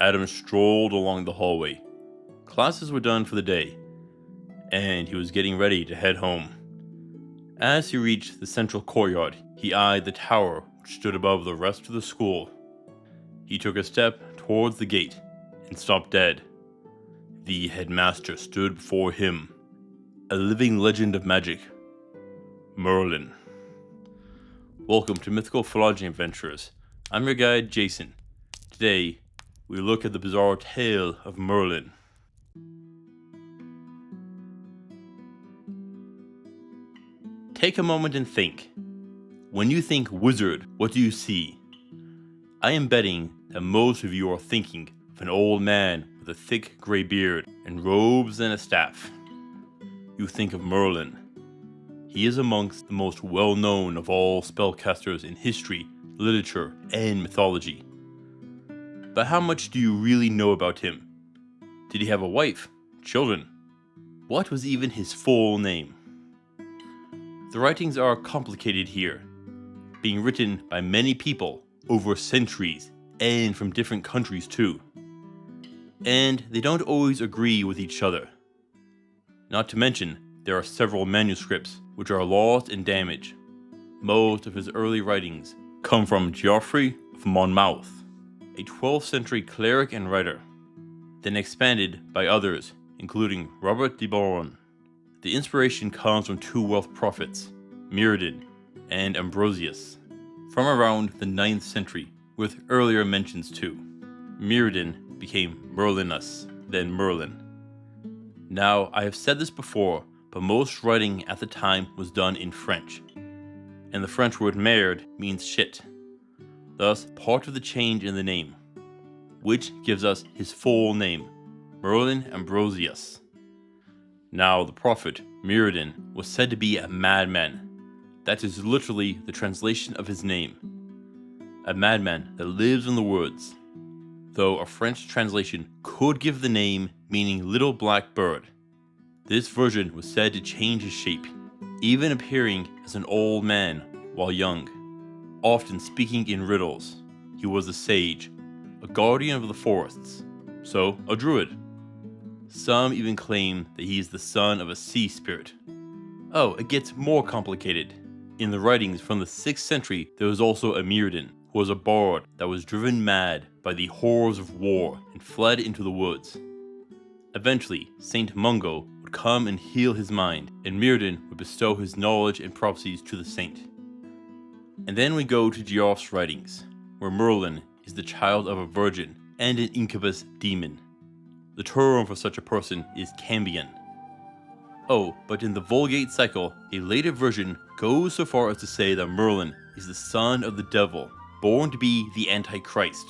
Adam strolled along the hallway. Classes were done for the day, and he was getting ready to head home. As he reached the central courtyard, he eyed the tower which stood above the rest of the school. He took a step towards the gate and stopped dead. The headmaster stood before him, a living legend of magic, Merlin. Welcome to Mythical Phylogeny Adventures. I'm your guide, Jason. Today, we look at the bizarre tale of Merlin. Take a moment and think. When you think wizard, what do you see? I am betting that most of you are thinking of an old man with a thick gray beard and robes and a staff. You think of Merlin. He is amongst the most well-known of all spellcasters in history, literature, and mythology. But how much do you really know about him? Did he have a wife? Children? What was even his full name? The writings are complicated here, being written by many people over centuries and from different countries too. And they don't always agree with each other. Not to mention, there are several manuscripts which are lost and damaged. Most of his early writings come from Geoffrey of Monmouth, a 12th century cleric and writer, then expanded by others, including Robert de Boron. The inspiration comes from two wealth prophets, Merlin and Ambrosius, from around the 9th century, with earlier mentions too. Merlin became Merlinus, then Merlin. Now, I have said this before, but most writing at the time was done in French, and the French word merde means shit, thus part of the change in the name, which gives us his full name, Merlin Ambrosius. Now, the prophet, Merlin, was said to be a madman. That is literally the translation of his name. A madman that lives in the woods. Though a French translation could give the name meaning little black bird. This version was said to change his shape, even appearing as an old man while young, often speaking in riddles. He was a sage, a guardian of the forests, so a druid. Some even claim that he is the son of a sea spirit. Oh, it gets more complicated. In the writings from the 6th century, there was also a Merlin, who was a bard that was driven mad by the horrors of war and fled into the woods. Eventually, Saint Mungo would come and heal his mind, and Merlin would bestow his knowledge and prophecies to the saint. And then we go to Geoff's writings, where Merlin is the child of a virgin and an incubus demon. The term for such a person is Cambion. Oh, but in the Vulgate cycle, a later version goes so far as to say that Merlin is the son of the devil, born to be the Antichrist.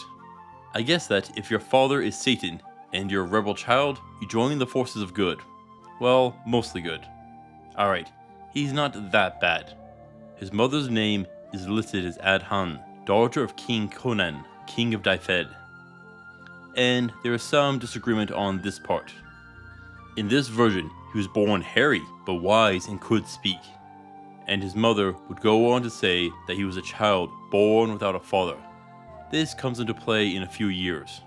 I guess that if your father is Satan and you're a rebel child, you join the forces of good. Well, mostly good. Alright, he's not that bad. His mother's name is listed as Adhan, daughter of King Conan, king of Dyfed. And there is some disagreement on this part. In this version, he was born hairy, but wise and could speak. And his mother would go on to say that he was a child born without a father. This comes into play in a few years.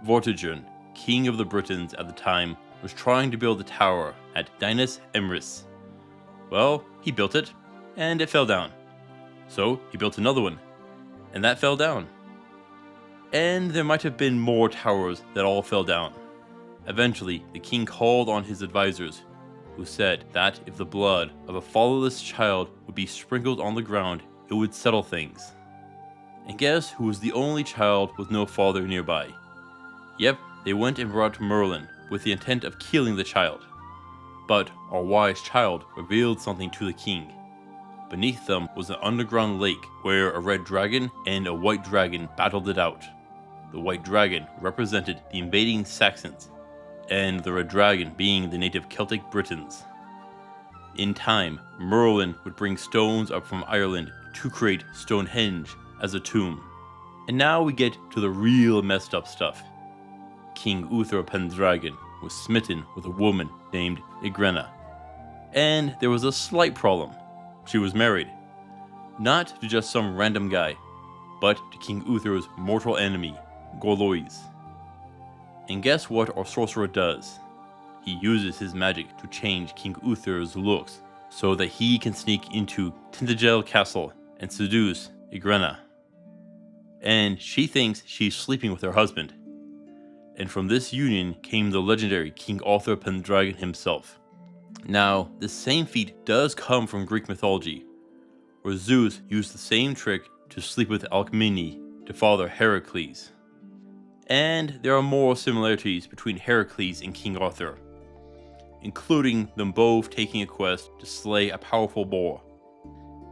Vortigern, king of the Britons at the time, was trying to build a tower at Dinas Emrys. Well, he built it, and it fell down. So he built another one, and that fell down. And there might have been more towers that all fell down. Eventually, the king called on his advisors, who said that if the blood of a fatherless child would be sprinkled on the ground, it would settle things. And guess who was the only child with no father nearby? Yep, they went and brought Merlin with the intent of killing the child. But our wise child revealed something to the king. Beneath them was an underground lake where a red dragon and a white dragon battled it out. The white dragon represented the invading Saxons, and the red dragon being the native Celtic Britons. In time, Merlin would bring stones up from Ireland to create Stonehenge as a tomb. And now we get to the real messed up stuff. King Uther Pendragon was smitten with a woman named Igrena. And there was a slight problem. She was married. Not to just some random guy, but to King Uther's mortal enemy, Gorlois. And guess what our sorcerer does? He uses his magic to change King Uther's looks so that he can sneak into Tintagel Castle and seduce Igrena. And she thinks she's sleeping with her husband. And from this union came the legendary King Arthur Pendragon himself. Now, this same feat does come from Greek mythology, where Zeus used the same trick to sleep with Alcmene to father Heracles. And there are more similarities between Heracles and King Arthur, including them both taking a quest to slay a powerful boar.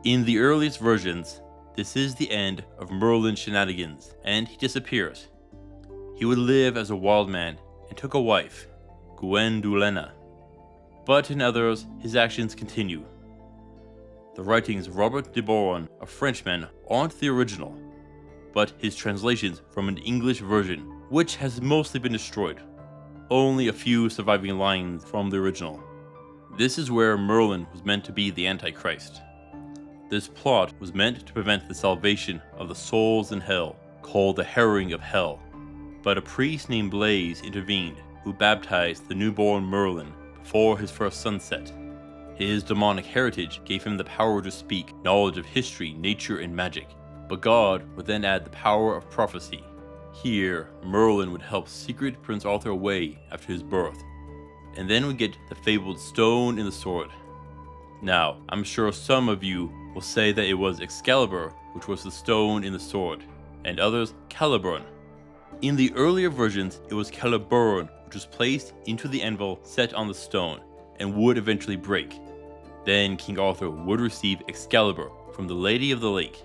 In the earliest versions, this is the end of Merlin's shenanigans, and he disappears. He would live as a wild man and took a wife, Gwendolena. But in others, his actions continue. The writings of Robert de Boron, a Frenchman, aren't the original, but his translations from an English version, which has mostly been destroyed. Only a few surviving lines from the original. This is where Merlin was meant to be the Antichrist. This plot was meant to prevent the salvation of the souls in hell, called the Harrowing of Hell. But a priest named Blaise intervened, who baptized the newborn Merlin before his first sunset. His demonic heritage gave him the power to speak knowledge of history, nature, and magic, but God would then add the power of prophecy. Here, Merlin would help secret Prince Arthur away after his birth, and then we get the fabled stone in the sword. Now, I'm sure some of you will say that it was Excalibur which was the stone in the sword, and others Caliburn. In the earlier versions, it was Caliburn which was placed into the anvil set on the stone, and would eventually break. Then King Arthur would receive Excalibur from the Lady of the Lake.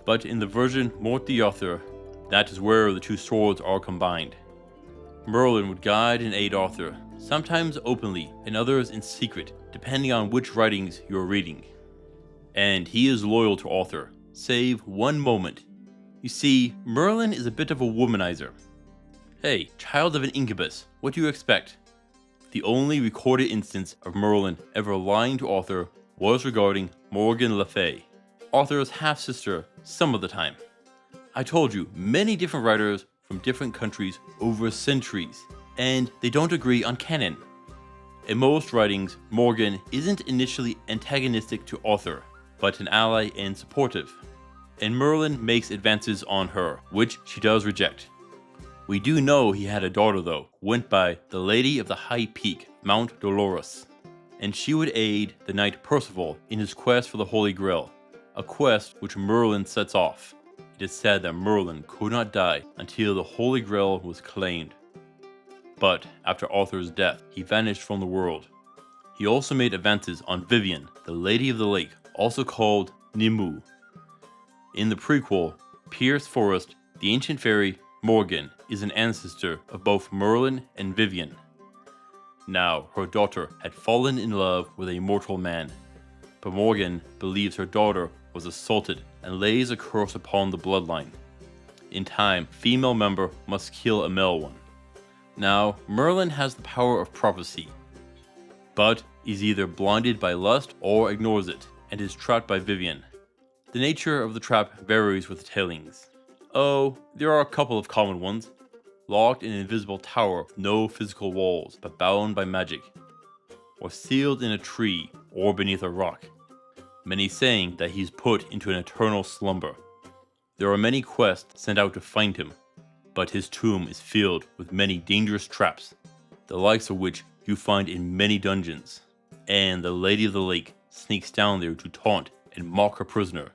But in the version Morte d'Arthur, that is where the two swords are combined. Merlin would guide and aid Arthur, sometimes openly and others in secret, depending on which writings you are reading. And he is loyal to Arthur, save one moment. You see, Merlin is a bit of a womanizer. Hey, child of an incubus, what do you expect? The only recorded instance of Merlin ever lying to Arthur was regarding Morgan Le Fay, Arthur's half-sister, some of the time. I told you, many different writers from different countries over centuries, and they don't agree on canon. In most writings, Morgan isn't initially antagonistic to Arthur, but an ally and supportive. And Merlin makes advances on her, which she does reject. We do know he had a daughter though, went by the Lady of the High Peak, Mount Dolorous, and she would aid the knight Percival in his quest for the Holy Grail, a quest which Merlin sets off. It is said that Merlin could not die until the Holy Grail was claimed. But after Arthur's death, he vanished from the world. He also made advances on Vivian, the Lady of the Lake, also called Nimue. In the prequel, Pierce Forest, the ancient fairy Morgan is an ancestor of both Merlin and Vivian. Now, her daughter had fallen in love with a mortal man, but Morgan believes her daughter was assaulted and lays a curse upon the bloodline. In time, female member must kill a male one. Now, Merlin has the power of prophecy, but is either blinded by lust or ignores it, and is trapped by Vivian. The nature of the trap varies with the tellings. Oh, there are a couple of common ones. Locked in an invisible tower with no physical walls, but bound by magic. Or sealed in a tree, or beneath a rock. Many saying that he's put into an eternal slumber. There are many quests sent out to find him, but his tomb is filled with many dangerous traps, the likes of which you find in many dungeons. And the Lady of the Lake sneaks down there to taunt and mock her prisoner.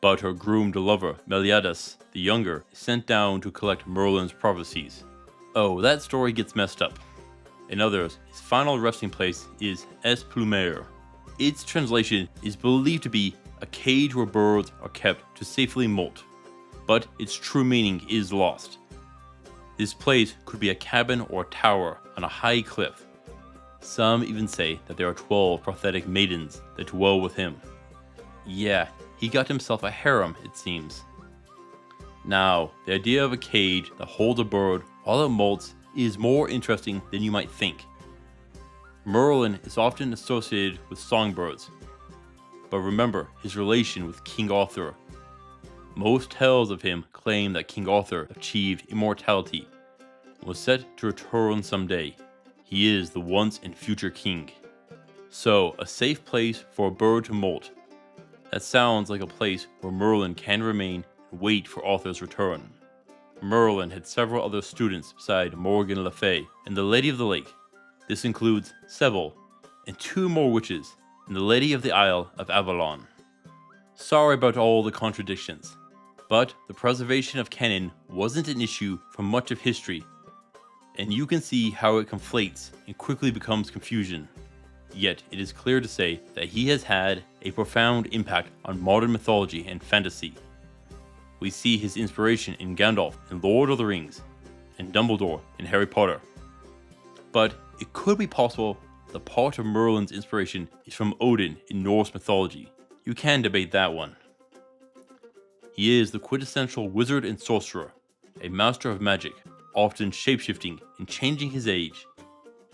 But her groomed lover, Meliadus the Younger, is sent down to collect Merlin's prophecies. Oh, that story gets messed up. In others, his final resting place is Es Plumer. Its translation is believed to be a cage where birds are kept to safely molt, but its true meaning is lost. This place could be a cabin or a tower on a high cliff. Some even say that there are 12 prophetic maidens that dwell with him. Yeah, he got himself a harem, it seems. Now, the idea of a cage that holds a bird while it molts is more interesting than you might think. Merlin is often associated with songbirds, but remember his relation with King Arthur. Most tales of him claim that King Arthur achieved immortality, was set to return someday. He is the once and future king. So, a safe place for a bird to molt. That sounds like a place where Merlin can remain and wait for Arthur's return. Merlin had several other students beside Morgan Le Fay and the Lady of the Lake. This includes Seville and 2 more witches and the Lady of the Isle of Avalon. Sorry about all the contradictions, but the preservation of canon wasn't an issue for much of history, and you can see how it conflates and quickly becomes confusion. Yet it is clear to say that he has had a profound impact on modern mythology and fantasy. We see his inspiration in Gandalf in Lord of the Rings, and Dumbledore in Harry Potter. But it could be possible that part of Merlin's inspiration is from Odin in Norse mythology. You can debate that one. He is the quintessential wizard and sorcerer, a master of magic, often shapeshifting and changing his age.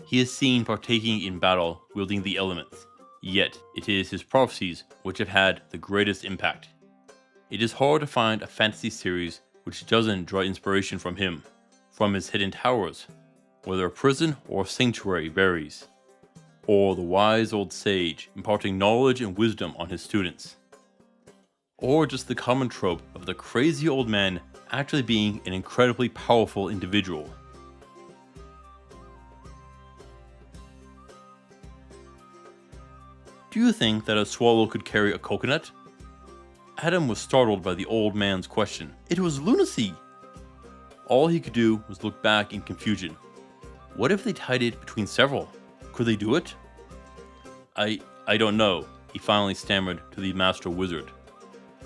He is seen partaking in battle wielding the elements, yet it is his prophecies which have had the greatest impact. It is hard to find a fantasy series which doesn't draw inspiration from him, from his hidden towers, whether a prison or sanctuary varies, or the wise old sage imparting knowledge and wisdom on his students, or just the common trope of the crazy old man actually being an incredibly powerful individual. Do you think that a swallow could carry a coconut? Adam was startled by the old man's question. It was lunacy! All he could do was look back in confusion. What if they tied it between several? Could they do it? I don't know, he finally stammered to the master wizard.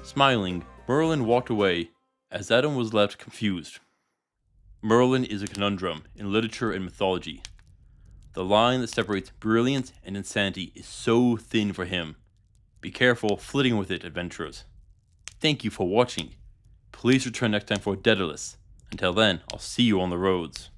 Smiling, Merlin walked away as Adam was left confused. Merlin is a conundrum in literature and mythology. The line that separates brilliance and insanity is so thin for him. Be careful flitting with it, adventurers. Thank you for watching. Please return next time for Daedalus. Until then, I'll see you on the roads.